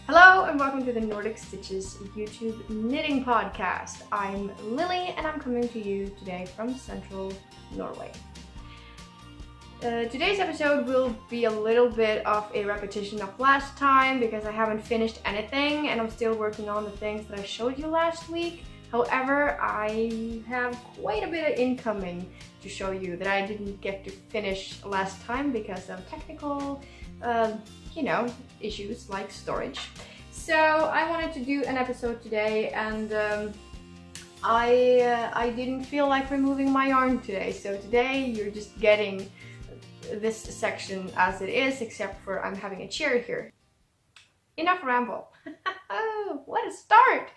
Hello and welcome to the Nordic Stitches YouTube knitting podcast. I'm Lilli and I'm coming to you today from central Norway. Today's episode will be a little bit of a repetition of last time because I haven't finished anything and I'm still working on the things that I showed you last week. However, I have quite a bit of incoming to show you that I didn't get to finish last time because of technical issues like storage. So I wanted to do an episode today and I didn't feel like removing my yarn today. So today you're just getting this section as it is, except for I'm having a chair here. Enough ramble. What a start!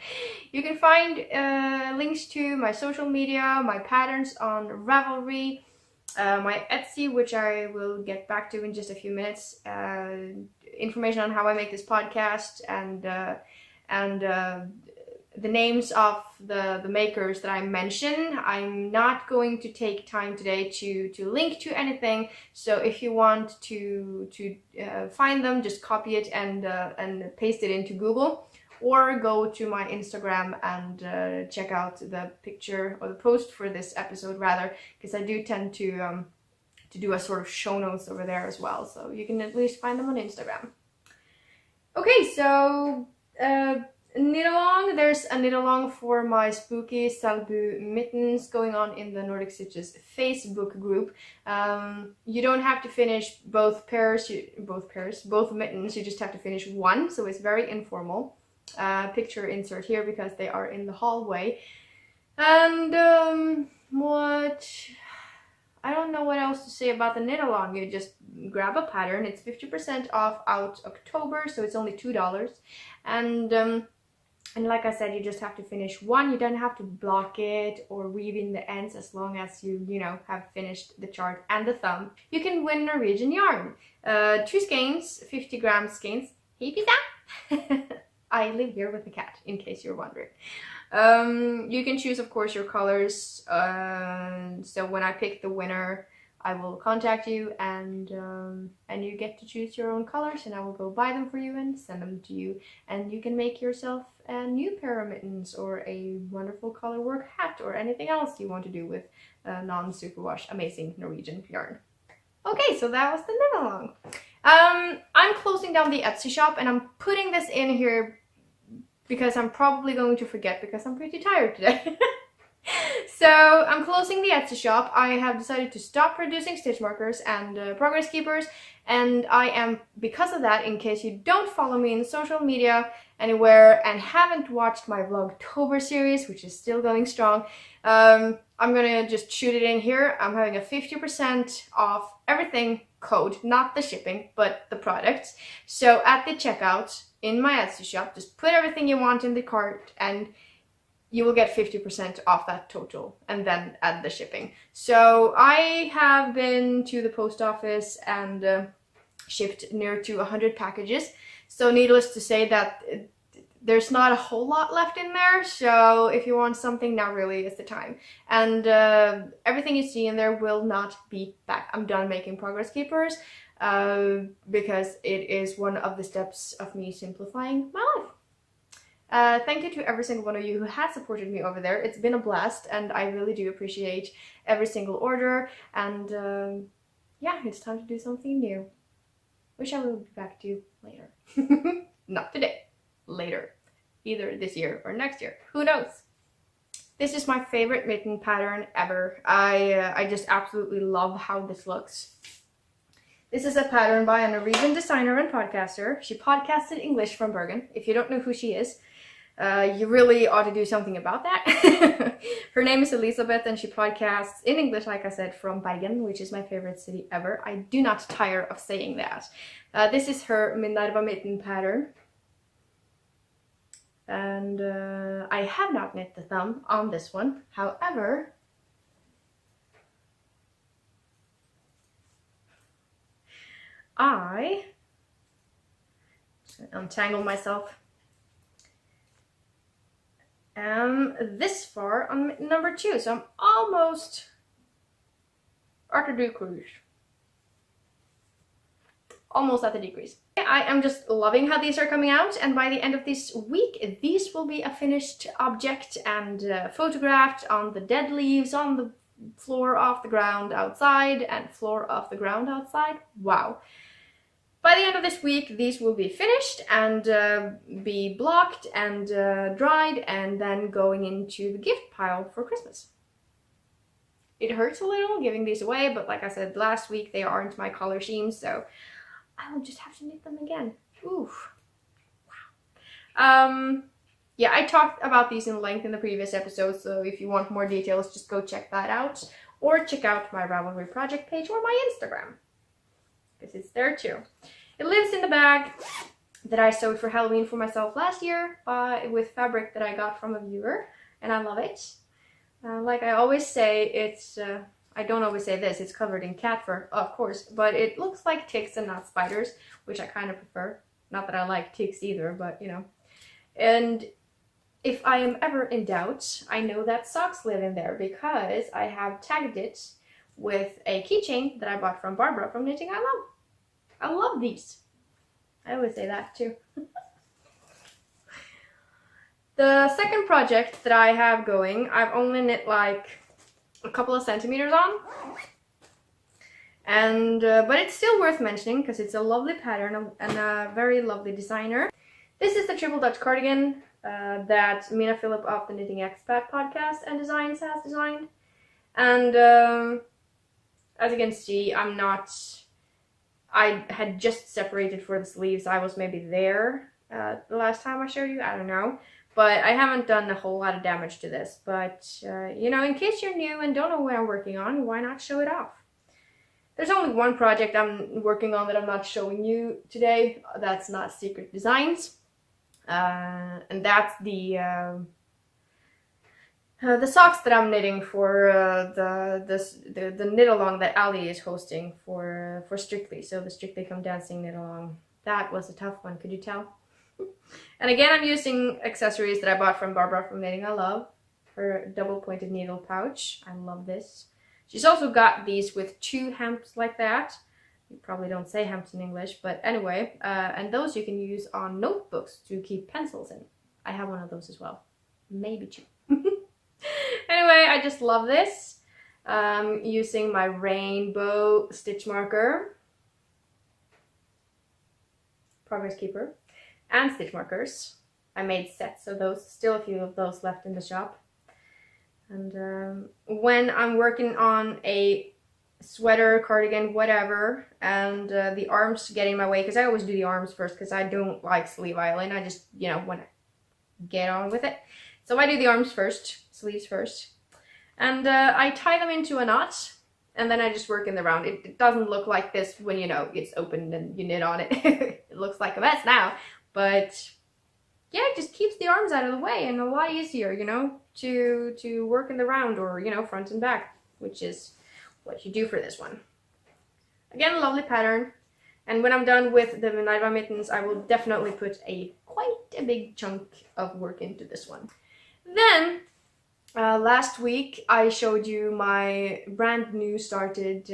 You can find links to my social media, my patterns on Ravelry, my Etsy, which I will get back to in just a few minutes, information on how I make this podcast, and the names of the makers that I mention. I'm not going to take time today to link to anything, so if you want to find them, just copy it and paste it into Google, or go to my Instagram and check out the picture or the post for this episode rather, because I do tend to do a sort of show notes over there as well, so you can at least find them on Instagram. Okay, so knit along. There's a knit along for my spooky Salbu mittens going on in the Nordic Stitches Facebook group. You don't have to finish both mittens. You just have to finish one, so it's very informal. Picture insert here because they are in the hallway. And I don't know what else to say about the knit along. You just grab a pattern. It's 50% off out October, so it's only $2. And like I said, you just have to finish one. You don't have to block it or weave in the ends as long as you have finished the chart and the thumb. You can win Norwegian yarn. 2 skeins, 50 gram skeins. Hey pizza! I live here with a cat, in case you're wondering. You can choose, of course, your colors. So when I pick the winner, I will contact you and you get to choose your own colors, and I will go buy them for you and send them to you. And you can make yourself a new pair of mittens or a wonderful color work hat or anything else you want to do with non-superwash amazing Norwegian yarn. Okay, so that was the knit along. I'm closing down the Etsy shop and I'm putting this in here because I'm probably going to forget because I'm pretty tired today. So I'm closing the Etsy shop. I have decided to stop producing stitch markers and progress keepers, and I am, because of that, in case you don't follow me in social media anywhere and haven't watched my Vlogtober series, which is still going strong, I'm gonna just shoot it in here. I'm having a 50% off everything code, not the shipping, but the products. So at the checkout in my Etsy shop, just put everything you want in the cart and you will get 50% off that total, and then add the shipping. So I have been to the post office and shipped near to 100 packages. So needless to say that there's not a whole lot left in there. So if you want something, now really is the time. And everything you see in there will not be back. I'm done making progress keepers because it is one of the steps of me simplifying my life. Thank you to every single one of you who has supported me over there. It's been a blast and I really do appreciate every single order. And yeah, it's time to do something new, which I will be back to later. Not today, later. Either this year or next year, who knows? This is my favorite mitten pattern ever. I just absolutely love how this looks. This is a pattern by a Norwegian designer and podcaster. She podcasted English from Bergen. If you don't know who she is, you really ought to do something about that. Her name is Elizabeth and she podcasts in English, like I said, from Bergen, which is my favorite city ever. I do not tire of saying that. This is her Minerva mitten pattern. And I have not knit the thumb on this one. However, I untangle myself. This far on number 2, so I'm almost at the decrease. Almost at the decrease. I am just loving how these are coming out, and by the end of this week, these will be a finished object and photographed on the dead leaves, on the floor off the ground outside, and floor off the ground outside. Wow. By the end of this week, these will be finished and be blocked and dried, and then going into the gift pile for Christmas. It hurts a little giving these away, but like I said last week, they aren't my color schemes, so I will just have to knit them again. Oof. Wow. Yeah, I talked about these in length in the previous episode, so if you want more details, just go check that out. Or check out my Ravelry project page or my Instagram, because it's there too. It lives in the bag that I sewed for Halloween for myself last year with fabric that I got from a viewer, and I love it. Like I always say, it's... I don't always say this, it's covered in cat fur, of course, but it looks like ticks and not spiders, which I kind of prefer. Not that I like ticks either, but you know. And if I am ever in doubt, I know that socks live in there because I have tagged it with a keychain that I bought from Barbara from Knitting I Love. I love these. I always say that too. The second project that I have going, I've only knit like a couple of centimeters on, and but it's still worth mentioning because it's a lovely pattern and a very lovely designer. This is the triple Dutch cardigan that Mina Phillip of the Knitting Expat podcast and designs has designed, and as you can see, I had just separated for the sleeves. I was maybe there the last time I showed you, I don't know. But I haven't done a whole lot of damage to this. But, you know, in case you're new and don't know what I'm working on, why not show it off? There's only one project I'm working on that I'm not showing you today. That's not Secret Designs. And that's the socks that I'm knitting for the knit along that Ali is hosting for Strictly. So the Strictly Come Dancing knit along. That was a tough one, could you tell? And again, I'm using accessories that I bought from Barbara from Knitting I Love. Her double pointed needle pouch. I love this. She's also got these with 2 hemps like that. You probably don't say hemps in English, but anyway. And those you can use on notebooks to keep pencils in. I have one of those as well. Maybe 2. Anyway, I just love this. Using my rainbow stitch marker. Progress Keeper. And stitch markers. I made sets of those, still a few of those left in the shop. And when I'm working on a sweater, cardigan, whatever, and the arms get in my way, because I always do the arms first because I don't like sleeve eyeling. I just, you know, want to get on with it. So I do the arms first, sleeves first. And I tie them into a knot, and then I just work in the round. It doesn't look like this when, you know, it's open and you knit on it. It looks like a mess now. But yeah, it just keeps the arms out of the way and a lot easier, you know, to work in the round or, you know, front and back, which is what you do for this one. Again, a lovely pattern. And when I'm done with the Minerva mittens, I will definitely put quite a big chunk of work into this one. Then, last week I showed you my brand new started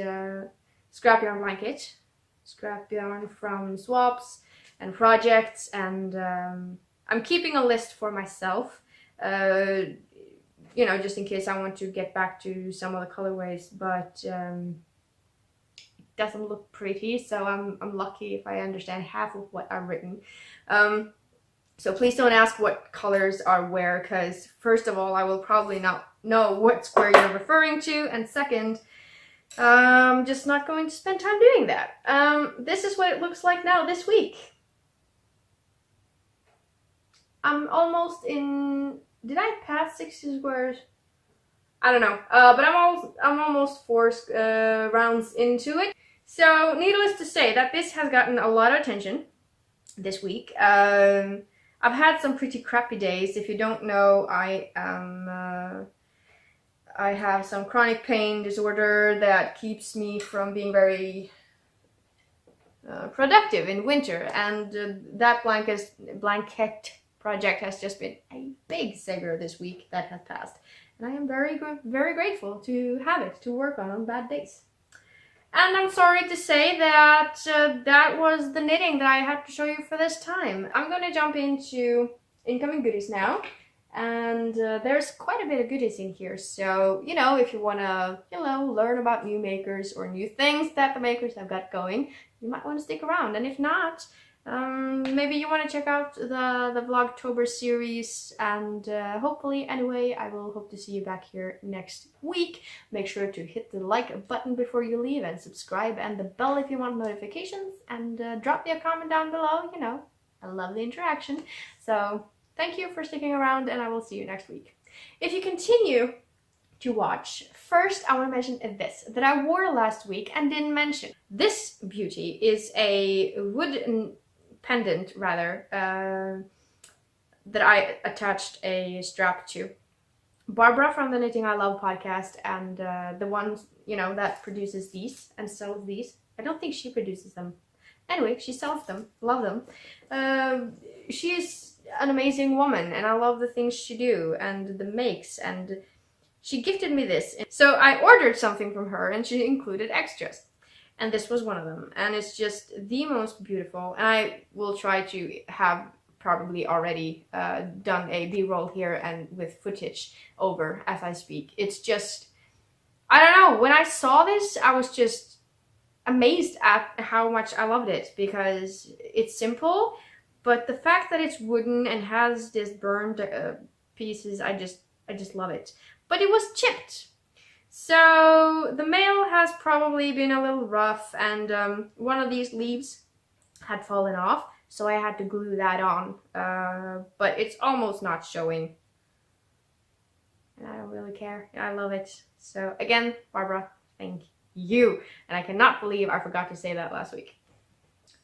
scrap yarn blanket. Scrap yarn from swaps and projects, and I'm keeping a list for myself, you know, just in case I want to get back to some of the colorways, but it doesn't look pretty, so I'm lucky if I understand half of what I've written. So please don't ask what colors are where, because first of all, I will probably not know what square you're referring to, and second, I'm just not going to spend time doing that. This is what it looks like now this week. I'm almost in... Did I pass 60 squares? I don't know. But I'm almost 4 rounds into it. So, needless to say that this has gotten a lot of attention this week. I've had some pretty crappy days. If you don't know, I have some chronic pain disorder that keeps me from being very productive in winter, and that blanket project has just been a big savior this week that has passed, and I am very grateful to have it to work on bad days. And I'm sorry to say that that was the knitting that I had to show you for this time. I'm going to jump into incoming goodies now. And there's quite a bit of goodies in here. So, you know, if you want to, you know, learn about new makers or new things that the makers have got going, you might want to stick around. And if not, maybe you want to check out the Vlogtober series. And hopefully, anyway, I will hope to see you back here next week. Make sure to hit the like button before you leave and subscribe and the bell if you want notifications. And drop me a comment down below, you know, I love the interaction. So thank you for sticking around, and I will see you next week. If you continue to watch, first I want to mention this that I wore last week and didn't mention. This beauty is a wooden pendant, rather, that I attached a strap to. Barbara from the Knitting I Love podcast, and the one, you know, that produces these and sells these. I don't think she produces them. Anyway, she sells them. Love them. She's an amazing woman, and I love the things she do and the makes, and she gifted me this. So I ordered something from her and she included extras, and this was one of them, and it's just the most beautiful. And I will try to have probably already done a b-roll here and with footage over as I speak. It's just, I don't know, when I saw this I was just amazed at how much I loved it, because it's simple, but the fact that it's wooden and has this burned pieces, I just love it. But it was chipped. So the mail has probably been a little rough, and one of these leaves had fallen off, so I had to glue that on. But it's almost not showing. And I don't really care. I love it. So again, Barbara, thank you. And I cannot believe I forgot to say that last week.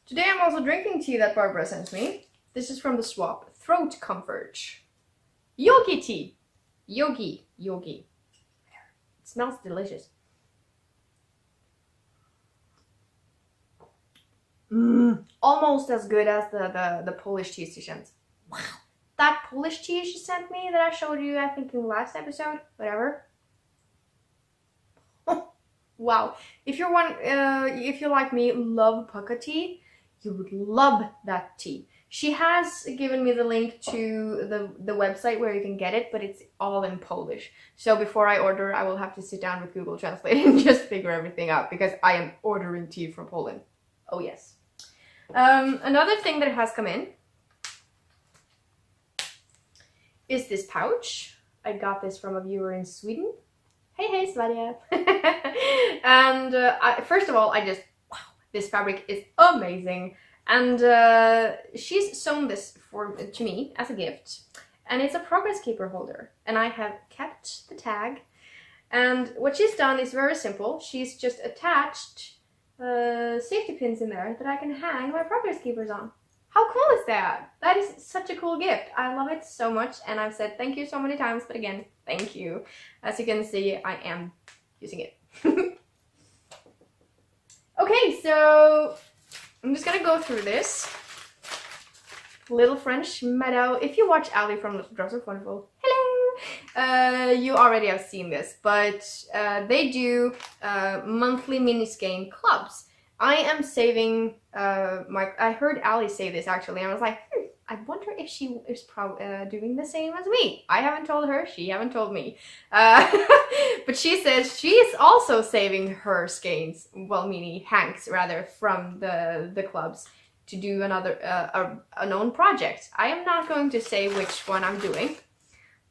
Today I'm also drinking tea that Barbara sent me. This is from the swap. Throat Comfort. Yogi tea. Yogi. It smells delicious. Almost as good as the Polish tea she sent. Wow. That Polish tea she sent me that I showed you, I think, in the last episode. Whatever. Wow. If you're if you like me, love pucca tea, you would love that tea. She has given me the link to the website where you can get it, but it's all in Polish. So before I order, I will have to sit down with Google Translate and just figure everything out, because I am ordering tea from Poland. Oh yes. Another thing that has come in is this pouch. I got this from a viewer in Sweden. Hey Sverige. And first of all, wow, this fabric is amazing. And she's sewn this to me as a gift. And it's a progress keeper holder. And I have kept the tag. And what she's done is very simple. She's just attached safety pins in there that I can hang my progress keepers on. How cool is that? That is such a cool gift. I love it so much, and I've said thank you so many times, but again, thank you. As you can see, I am using it. Okay, so I'm just gonna go through this. Little French Meadow. If you watch Ali from Little Drops of Wonderful, hello! You already have seen this, but they do monthly mini skein clubs. I am saving I heard Ali say this actually, and I was like, I wonder if she is doing the same as me. I haven't told her, she haven't told me. But she says she is also saving her skeins, well, mini hanks rather, from the clubs to do another an own project. I am not going to say which one I'm doing,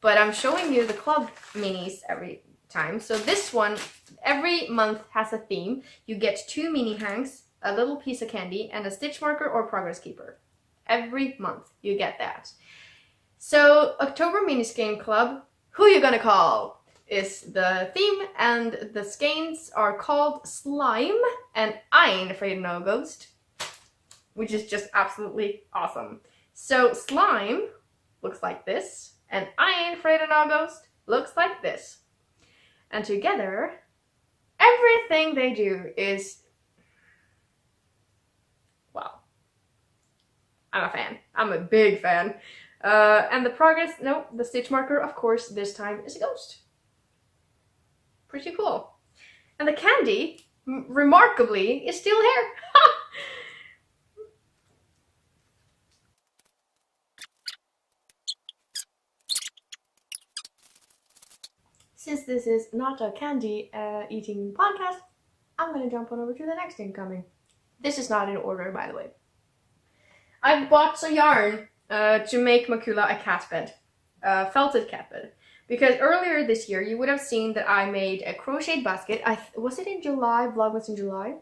but I'm showing you the club minis every time. So this one, every month has a theme. You get 2 mini hanks, a little piece of candy, and a stitch marker or progress keeper. Every month you get that. So October mini skein club, who you gonna call, is the theme, and the skeins are called Slime and I Ain't Afraid of No Ghost, which is just absolutely awesome. So slime looks like this, and I Ain't Afraid of No Ghost looks like this. And together, everything they do is, wow, I'm a fan. I'm a big fan. And the progress, no, the stitch marker, of course, this time is a ghost. Pretty cool. And the candy, remarkably, is still here. Since this is not a candy eating podcast, I'm gonna jump on over to the next incoming. This is not in order, by the way. I bought some yarn to make Makula a cat bed, felted cat bed. Because earlier this year, you would have seen that I made a crocheted basket. Was it in July? Vlogmas in July?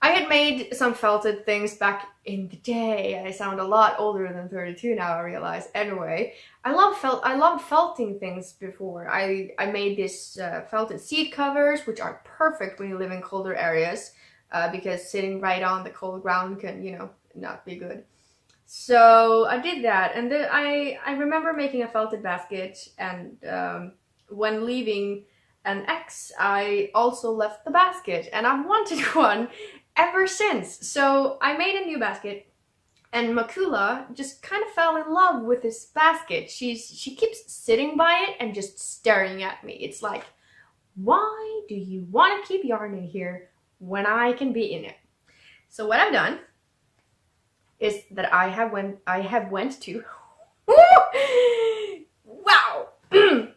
I had made some felted things back in the day. I sound a lot older than 32 now, I realize. Anyway, I loved felting things before. I made this felted seat covers, which are perfect when you live in colder areas, because sitting right on the cold ground can, you know, not be good. So I did that, and then I remember making a felted basket, and when leaving an ex, I also left the basket, and I've wanted one ever since. So I made a new basket, and Makula just kind of fell in love with this basket. She keeps sitting by it and just staring at me. It's like, why do you want to keep yarn in here when I can be in it? So what I've done is that I have went to wow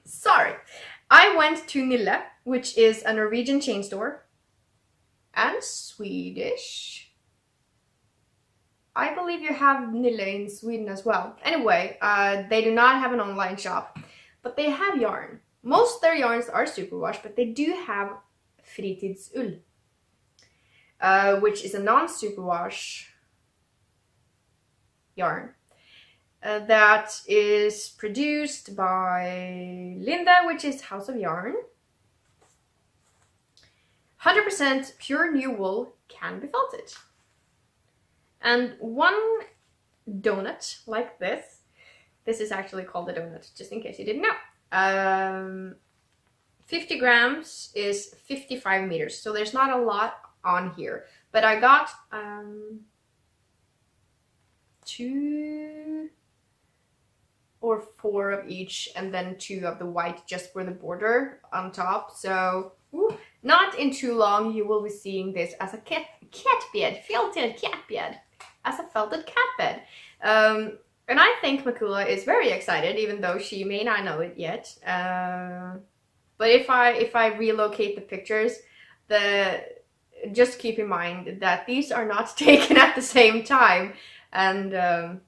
sorry, I went to Nille, which is a Norwegian chain store, and Swedish. I believe you have Nille in Sweden as well. Anyway, they do not have an online shop, but they have yarn. Most of their yarns are superwash, but they do have fritidsull, which is a non-superwash yarn that is produced by Linda, which is House of Yarn. 100% pure new wool, can be felted. And one donut like this is actually called a donut, just in case you didn't know. 50 grams is 55 meters, so there's not a lot on here. But I got 2 or 4 of each, and then 2 of the white just for the border on top. So not in too long you will be seeing this as a cat bed, felted cat bed, as a felted cat bed. And I think Makula is very excited, even though she may not know it yet. But if I relocate the pictures, just keep in mind that these are not taken at the same time. And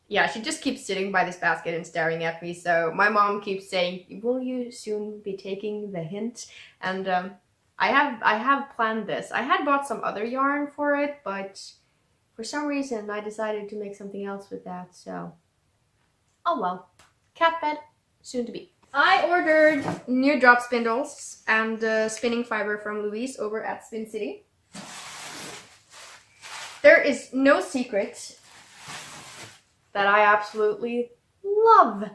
yeah, she just keeps sitting by this basket and staring at me. So my mom keeps saying, will you soon be taking the hint? And I have planned this. I had bought some other yarn for it, but for some reason I decided to make something else with that. So, oh well. Cat bed, soon to be. I ordered new drop spindles and spinning fiber from Louise over at Spin City. There is no secret that I absolutely love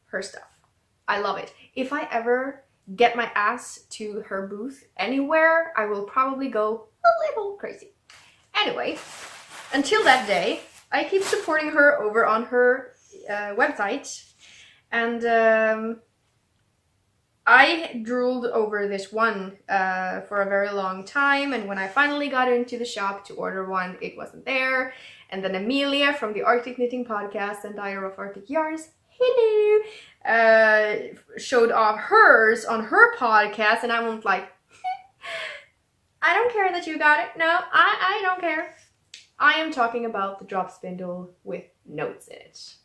her stuff. I love it. If I ever get my ass to her booth anywhere, I will probably go a little crazy. Anyway, until that day, I keep supporting her over on her website, and I drooled over this one for a very long time, and when I finally got into the shop to order one, it wasn't there. And then Amelia from the Arctic Knitting Podcast and Diary of Arctic Yarns, hello, showed off hers on her podcast, and I was like, I don't care that you got it. No, I don't care. I am talking about the drop spindle with notes in it.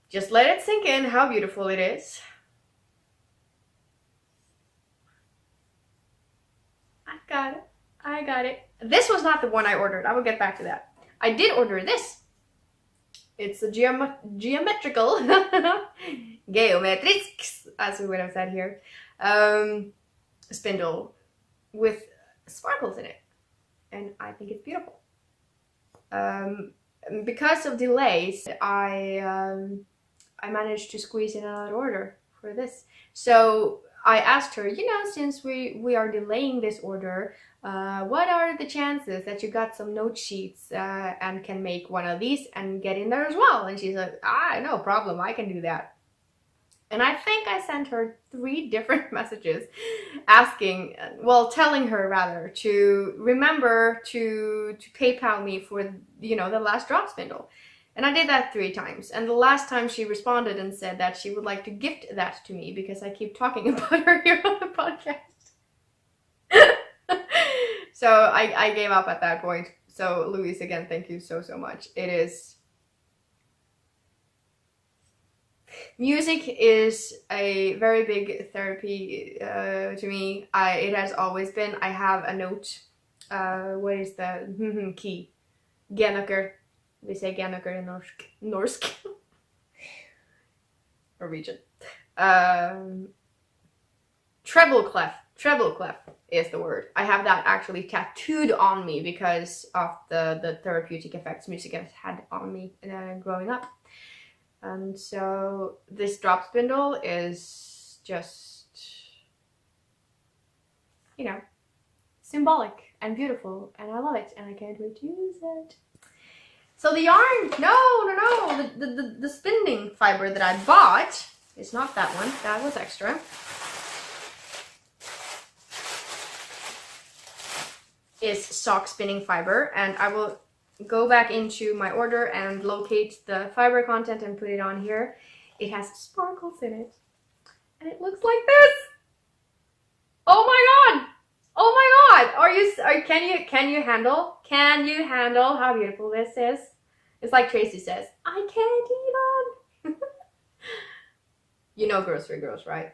Just let it sink in how beautiful it is. I got it. I got it. This was not the one I ordered. I will get back to that. I did order this. It's a geometrical, geometrics, as we would have said here, spindle with sparkles in it. And I think it's beautiful. Because of delays, I managed to squeeze in another order for this. So I asked her, you know, since we are delaying this order, what are the chances that you got some note sheets and can make one of these and get in there as well? And she's like, no problem, I can do that. And I think I sent her 3 different messages asking, well, telling her rather to remember to PayPal me for, you know, the last drop spindle. And I did that 3 times. And the last time she responded and said that she would like to gift that to me because I keep talking about her here on the podcast. So I gave up at that point. So Louise, again, thank you so much. Music is a very big therapy to me. It has always been. I have a note. What is the key? G-nøkker. We say G-nøkker in Norsk. Norwegian. Treble clef is the word. I have that actually tattooed on me because of the therapeutic effects music has had on me growing up. And so this drop spindle is just, you know, symbolic and beautiful, and I love it, and I can't wait to use it. So the yarn, no, the spinning fiber that I bought is not that one. That was extra. Is sock spinning fiber, and I will go back into my order and locate the fiber content and put it on here. It has sparkles in it, and it looks like this. Oh my god! Oh my god! Can you handle how beautiful this is? It's like Tracy says, I can't even. You know Grocery Girls, right?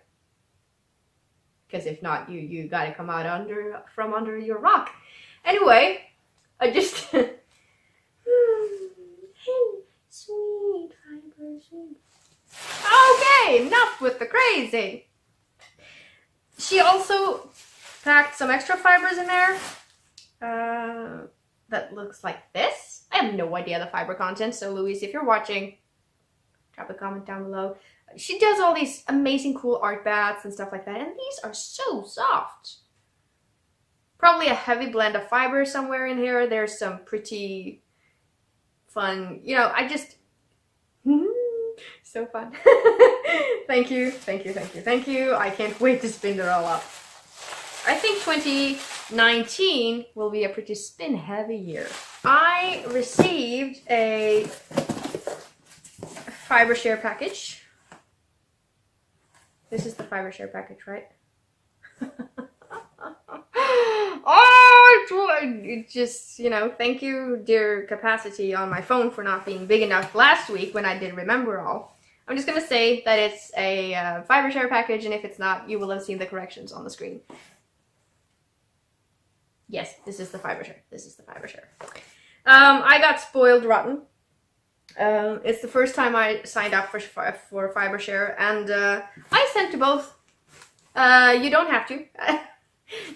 Because if not, you gotta come out from under your rock. Anyway, I just hey, sweet fiber, sweet. Okay, enough with the crazy. She also packed some extra fibers in there. That looks like this. I have no idea the fiber content, so Louise, if you're watching, drop a comment down below. She does all these amazing cool art bats and stuff like that, and these are so soft. Probably a heavy blend of fiber somewhere in here. There's some pretty fun, you know, so fun. Thank you. I can't wait to spin it all up. I think 2019 will be a pretty spin heavy year. I received a fiber share package. This is the fiber share package, right? It just, you know, thank you, dear capacity on my phone for not being big enough last week when I did remember all. I'm just gonna say that it's a fiber share package, and if it's not, you will have seen the corrections on the screen. Yes, this is the fiber share. I got spoiled rotten. It's the first time I signed up for fiber share, and I sent to both. You don't have to.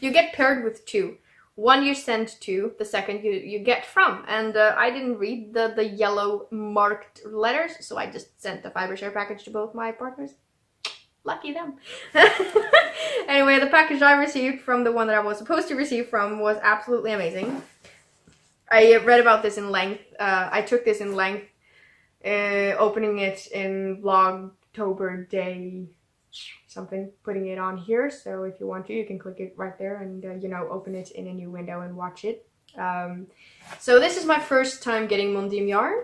You get paired with 2. One you send to, the second you get from. And I didn't read the yellow marked letters, so I just sent the fiber share package to both my partners. Lucky them. Anyway, the package I received from the one that I was supposed to receive from was absolutely amazing. I read about this in length. I took this in length, opening it in Vlogtober day something, putting it on here. So if you want to, you can click it right there and, you know, open it in a new window and watch it. So this is my first time getting Mondim yarn.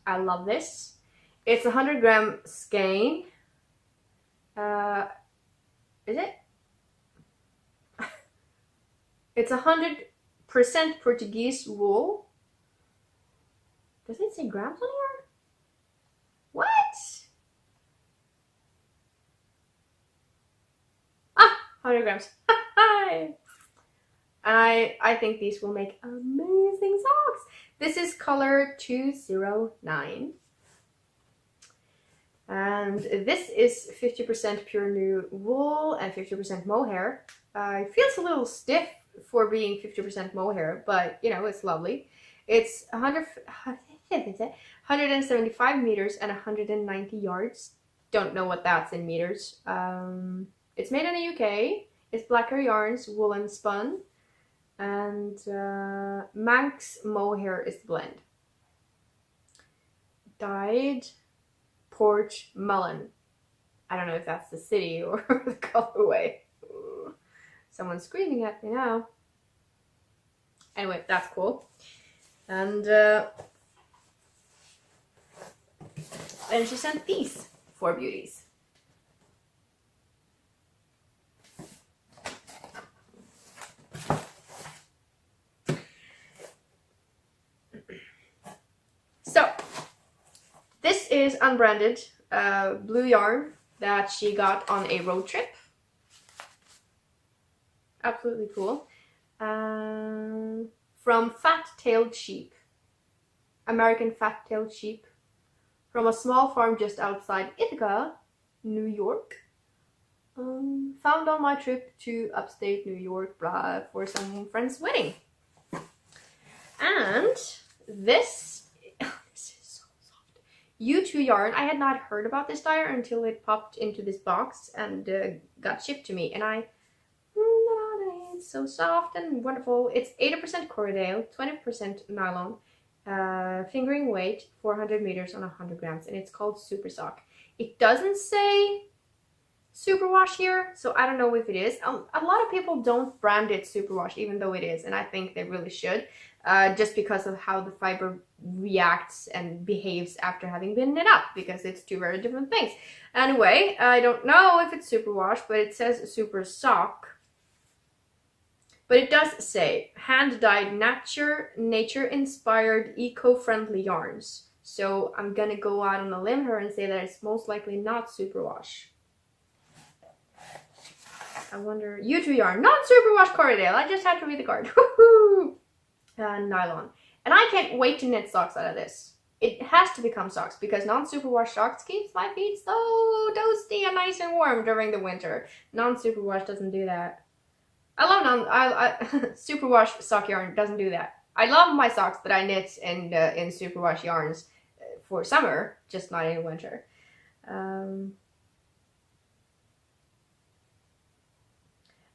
I love this. It's 100 gram skein. Is it? It's 100% Portuguese wool. Does it say grams on here? What? 100 grams. I think these will make amazing socks. This is color 209. And this is 50% pure new wool and 50% mohair. It feels a little stiff for being 50% mohair, but you know, it's lovely. It's 175 meters and 190 yards. Don't know what that's in meters. It's made in the UK. It's blacker yarns, woolen spun, and Manx mohair is the blend. Dyed Porch Mullen. I don't know if that's the city or the colorway. Someone's screaming at me now. Anyway, that's cool. And then she sent these 4 beauties. So, this is unbranded blue yarn that she got on a road trip. Absolutely cool. From fat-tailed sheep. American fat-tailed sheep. From a small farm just outside Ithaca, New York. Found on my trip to upstate New York for some friend's wedding. And this is so soft. U2 yarn. I had not heard about this dye until it popped into this box and got shipped to me. And it's so soft and wonderful. It's 80% Corriedale, 20% nylon. Fingering weight 400 meters on 100 grams, and it's called Super Sock. It doesn't say superwash here, so I don't know if it is. A lot of people don't brand it superwash, even though it is, and I think they really should, just because of how the fiber reacts and behaves after having been knit up, because it's 2 very different things. Anyway, I don't know if it's superwash, but it says Super Sock. But it does say hand-dyed, nature-inspired, eco-friendly yarns. So I'm gonna go out on a limb here and say that it's most likely not superwash. I wonder, U2 yarn, not superwash Corriedale. I just had to read the card. Woohoo! Nylon. And I can't wait to knit socks out of this. It has to become socks because non-superwash socks keeps my feet so toasty and nice and warm during the winter. Non-superwash doesn't do that. I love superwash sock yarn doesn't do that. I love my socks that I knit in superwash yarns for summer, just not in winter.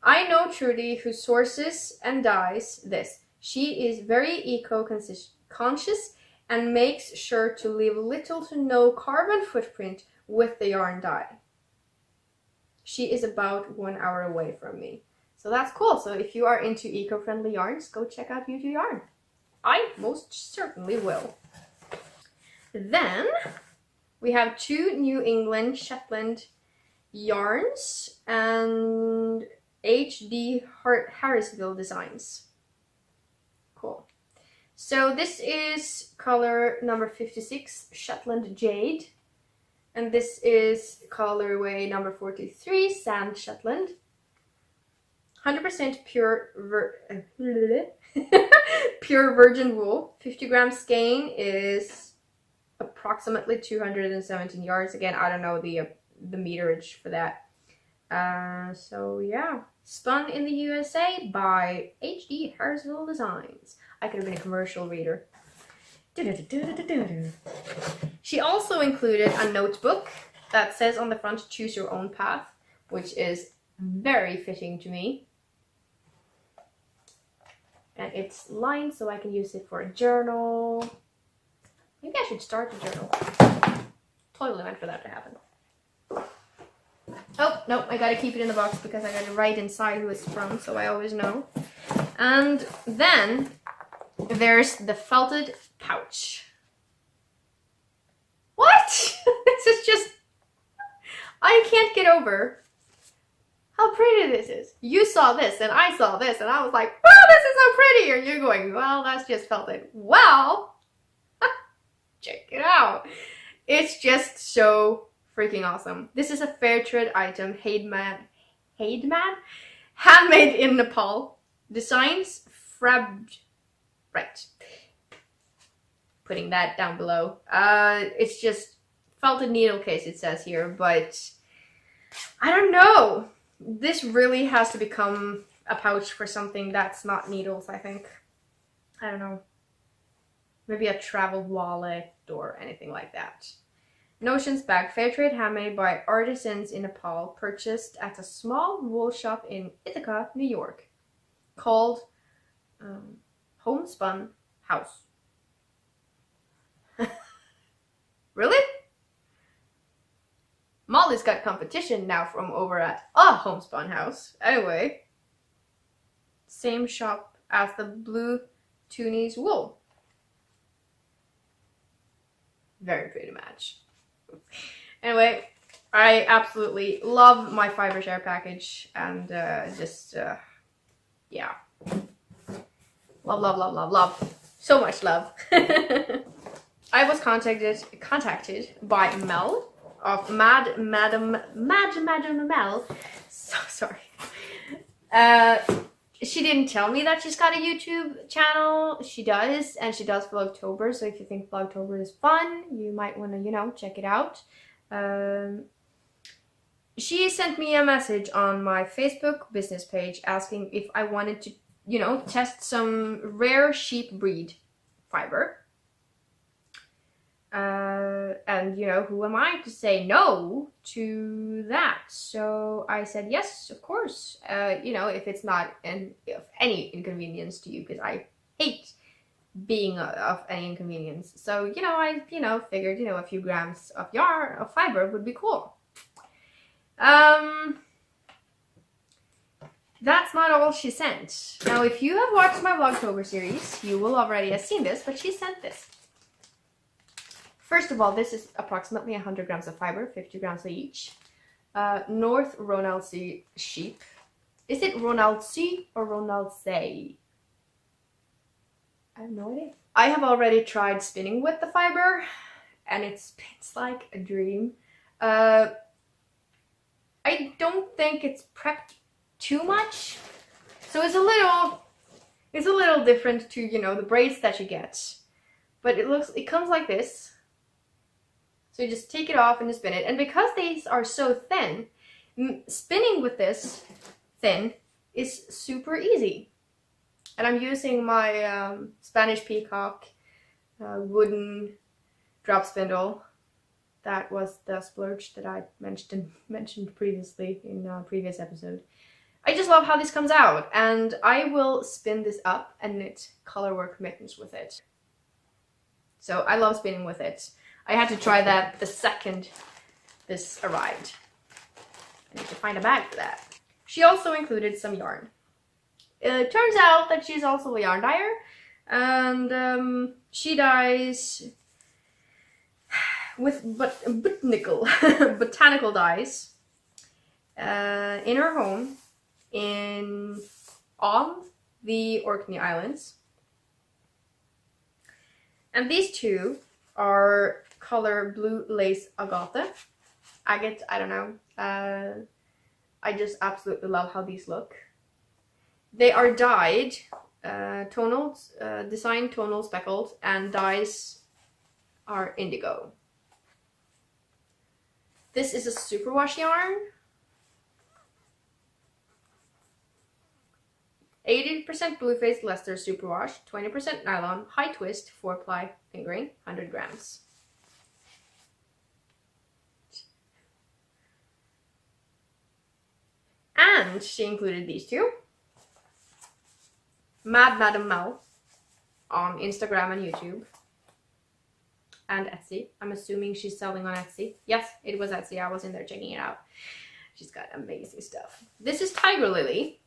I know Trudy who sources and dyes this. She is very eco-conscious and makes sure to leave little to no carbon footprint with the yarn dye. She is about 1 hour away from me. So that's cool. So if you are into eco-friendly yarns, go check out U2 Yarn. I most certainly will. Then we have 2 New England Shetland yarns and HD Harrisville designs. Cool. So this is color number 56, Shetland Jade. And this is colorway number 43, Sand Shetland. 100% pure pure virgin wool. 50 grams skein is approximately 217 yards. Again, I don't know the meterage for that. So yeah, spun in the USA by HD Harrisville Designs. I could have been a commercial reader. She also included a notebook that says on the front, choose your own path, which is very fitting to me. And it's lined so I can use it for a journal. Maybe I should start a journal. Totally meant for that to happen. Oh, no, I gotta keep it in the box because I gotta write inside who it's from, so I always know. And then there's the felted pouch. What? This is just... I can't get over how pretty this is. You saw this and I saw this and I was like, wow, this is so pretty. And you're going, well, that's just felted. Well, check it out. It's just so freaking awesome. This is a fair trade item, handmade in Nepal. Designs right. Putting that down below. It's just felted needle case, it says here, but I don't know. This really has to become a pouch for something that's not needles, I think. I don't know. Maybe a travel wallet or anything like that. Notions bag, fair trade, handmade by artisans in Nepal, purchased at a small wool shop in Ithaca, New York, called Homespun House. Really? Molly's got competition now from over at a Homespun House. Anyway, same shop as the Blue Tunis wool. Very pretty match. Anyway, I absolutely love my fiber share package, and yeah. Love, love, love, love, love. So much love. I was contacted by Mel of Madam Mel. So sorry. She didn't tell me that she's got a YouTube channel. She does, and she does Vlogtober. So if you think Vlogtober is fun, you might want to, you know, check it out. She sent me a message on my Facebook business page asking if I wanted to, you know, test some rare sheep breed fiber. And you know, who am I to say no to that? So I said yes, of course. You know, if it's not of any inconvenience to you, because I hate being of any inconvenience. So you know, I figured, you know, a few grams of yarn of fiber would be cool. That's not all she sent. Now, if you have watched my Vlogtober series, you will already have seen this, but she sent this. First of all, this is approximately 100 grams of fiber, 50 grams each. North Ronaldsay sheep. Is it Ronaldsay or Ronaldsay? I have no idea. I have already tried spinning with the fiber, and it spins like a dream. I don't think it's prepped too much, so it's a little different to, you know, the braids that you get. But it comes like this. So you just take it off and you spin it. And because these are so thin, spinning with this thin is super easy. And I'm using my Spanish Peacock wooden drop spindle. That was the splurge that I mentioned previously in a previous episode. I just love how this comes out, and I will spin this up and knit colorwork mittens with it. So I love spinning with it. I had to try that the second this arrived. I need to find a bag for that. She also included some yarn. It turns out that she's also a yarn dyer, and she dyes with botanical dyes in her home on the Orkney Islands. And these two are color blue lace agate, I don't know. I just absolutely love how these look. They are dyed, designed tonal speckled, and dyes are indigo. This is a superwash yarn. 80% blue-faced Leicester superwash, 20% nylon, high twist, 4-ply fingering, 100 grams. And she included these two. Madam Mel on Instagram and YouTube. And Etsy. I'm assuming she's selling on Etsy. Yes, it was Etsy. I was in there checking it out. She's got amazing stuff. This is Tiger Lily.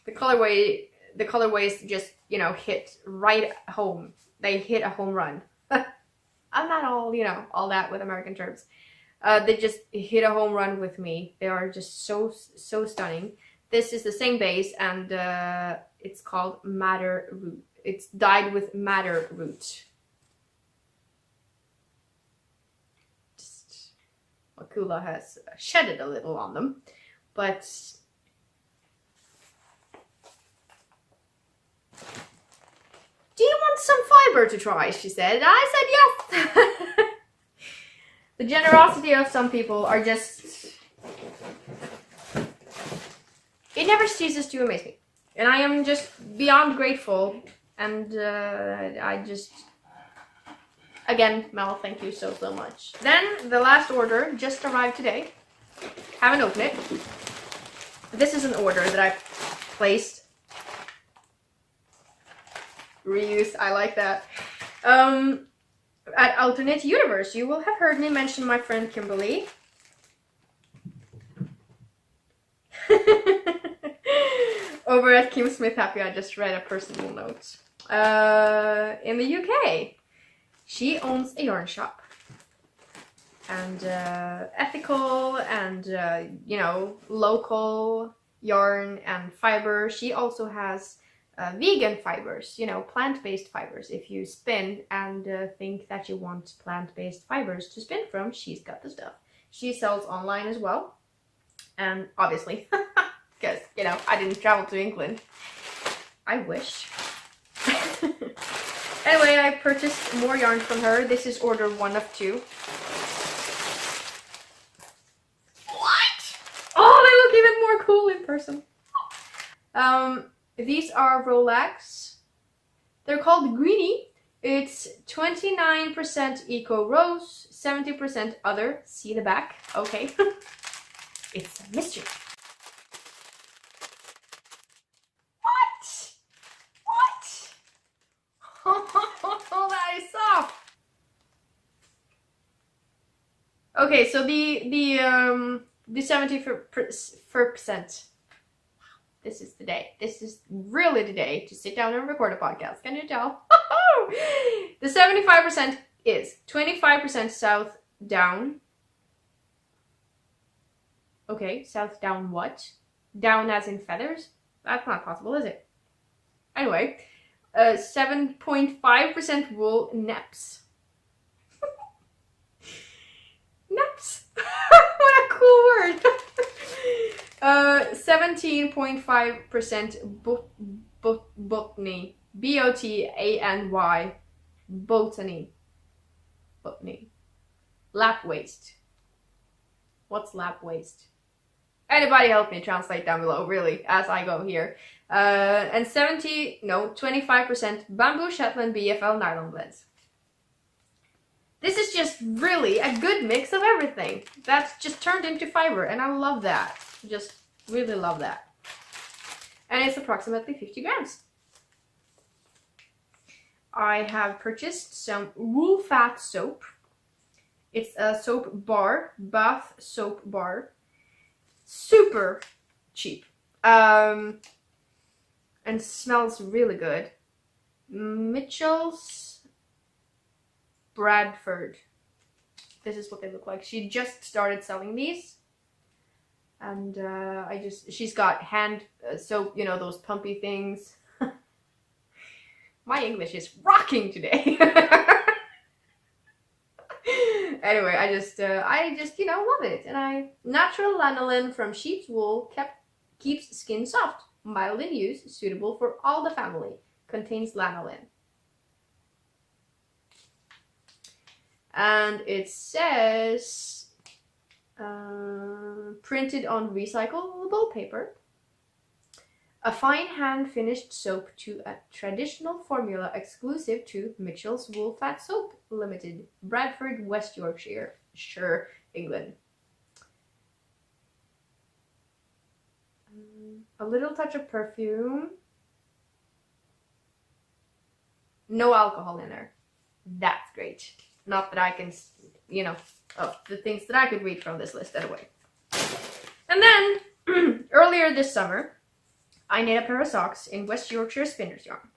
The colorways just, you know, hit right home. They hit a home run. I'm not all, you know, all that with American terms. They just hit a home run with me. They are just so stunning. This is the same base, and it's called Madder Root. It's dyed with Madder Root. Just, Wakula has shedded a little on them, but do you want some fiber to try? She said. I said yes. The generosity of some people are just it never ceases to amaze me. And I am just beyond grateful. And I just... Again, Mel, thank you so much. Then the last order just arrived today. Haven't opened it. This is an order that I placed. Reuse, I like that. At Alternate Universe, you will have heard me mention my friend Kimberly. Over at Kim Smith Happy, I just read a personal note. In the UK, she owns a yarn shop. And ethical and, you know, local yarn and fiber. She also has vegan fibers, you know, plant-based fibers. If you spin and think that you want plant-based fibers to spin from, she's got the stuff. She sells online as well. And obviously, because, you know, I didn't travel to England. I wish. Anyway, I purchased more yarn from her. This is order 1 of 2. What? Oh, they look even more cool in person. These are Rolex. They're called Greenie. It's 29% Eco Rose, 70% other. See the back? Okay. It's a mystery. What? Oh, that is soft. Okay, so the 74%. This is the day. This is really the day to sit down and record a podcast. Can you tell? The 75% is 25% south down. Okay, south down what? Down as in feathers? That's not possible, is it? Anyway, 7.5% wool neps. Neps? What a cool word! 17.5% botany. B-O-T-A-N-Y. Botany. Botany. Lap waist. What's lap waist? Anybody help me translate down below, really, as I go here. And 25% bamboo Shetland BFL nylon blends. This is just really a good mix of everything. That's just turned into fiber, and I love that. Just really love that. And it's approximately 50 grams. I have purchased some wool fat soap. It's a soap bar, bath soap bar. Super cheap. And smells really good. Mitchell's Bradford. This is what they look like. She just started selling these. And she's got hand soap, you know, those pumpy things. My English is rocking today. Anyway, I just, you know, love it. And natural lanolin from sheep's wool keeps skin soft, mild in use, suitable for all the family. Contains lanolin. And it says, printed on recyclable paper. A fine hand-finished soap to a traditional formula exclusive to Mitchell's Wool Fat Soap Limited, Bradford, West Yorkshire, England. A little touch of perfume. No alcohol in there. That's great. Not that I can, you know, the things that I could read from this list anyway. And then, earlier this summer, I knit a pair of socks in West Yorkshire spinner's yarn.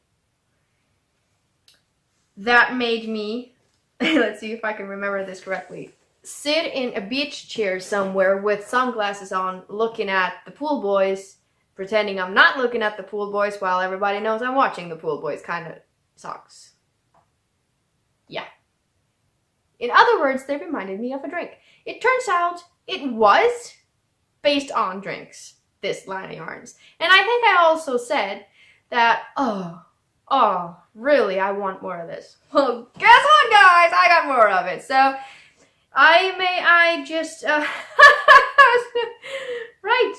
That made me, let's see if I can remember this correctly, sit in a beach chair somewhere with sunglasses on, looking at the pool boys, pretending I'm not looking at the pool boys while everybody knows I'm watching the pool boys kind of socks. Yeah. In other words, they reminded me of a drink. It turns out it was based on drinks. This line of yarns. And I think I also said that, oh, really, I want more of this. Well, guess what, guys? I got more of it. So, right.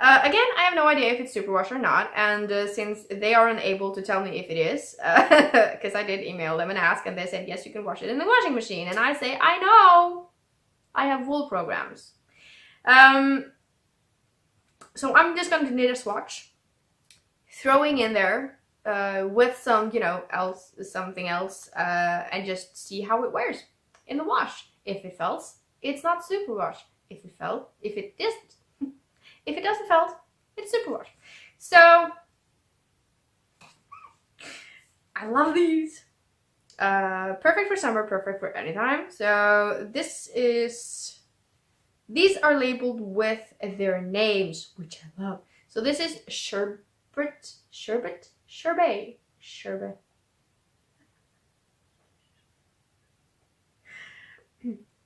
Again, I have no idea if it's superwash or not, and since they are unable to tell me if it is, because I did email them and ask, and they said yes, you can wash it in the washing machine, and I say I know, I have wool programs. So I'm just going to knit a swatch, throwing in there with some, you know, something else, and just see how it wears in the wash. If it felts, it's not superwash. If it doesn't felt, it's superwash. So I love these. Perfect for summer, perfect for any time. So these are labeled with their names, which I love. So this is sherbet.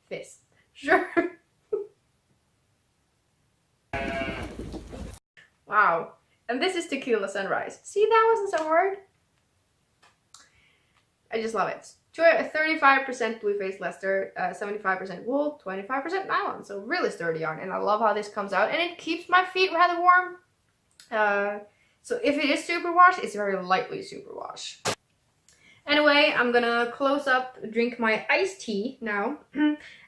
This. Sure. Wow. And this is Tequila Sunrise. See, that wasn't so hard. I just love it. 35% blue face Leicester, 75% wool, 25% nylon. So really sturdy yarn. And I love how this comes out. And it keeps my feet rather warm. So if it is superwash, it's very lightly superwash. Anyway, I'm gonna close up, drink my iced tea now.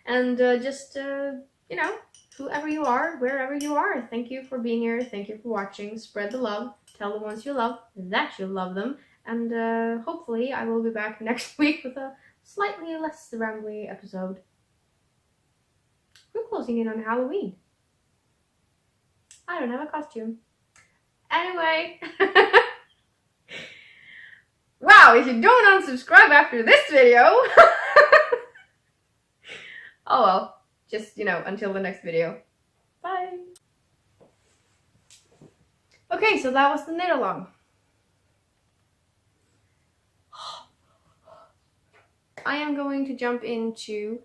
And just, you know, whoever you are, wherever you are, thank you for being here. Thank you for watching. Spread the love. Tell the ones you love that you love them. And hopefully I will be back next week with a slightly less rambly episode. We're closing in on Halloween. I don't have a costume. Anyway. Wow, if you don't unsubscribe after this video. Oh well. Just, you know, until the next video. Bye. Okay, so that was the knit along. I am going to jump into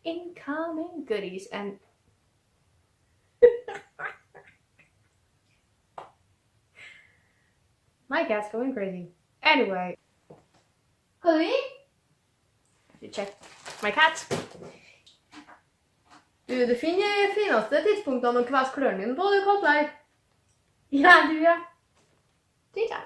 incoming goodies and my cat's going crazy. Anyway. Honey? I have to check my cat. Du finner finaste tidspunktene å kvasse klørne dine på, du, Kotleir. Ja, du, ja. Titta.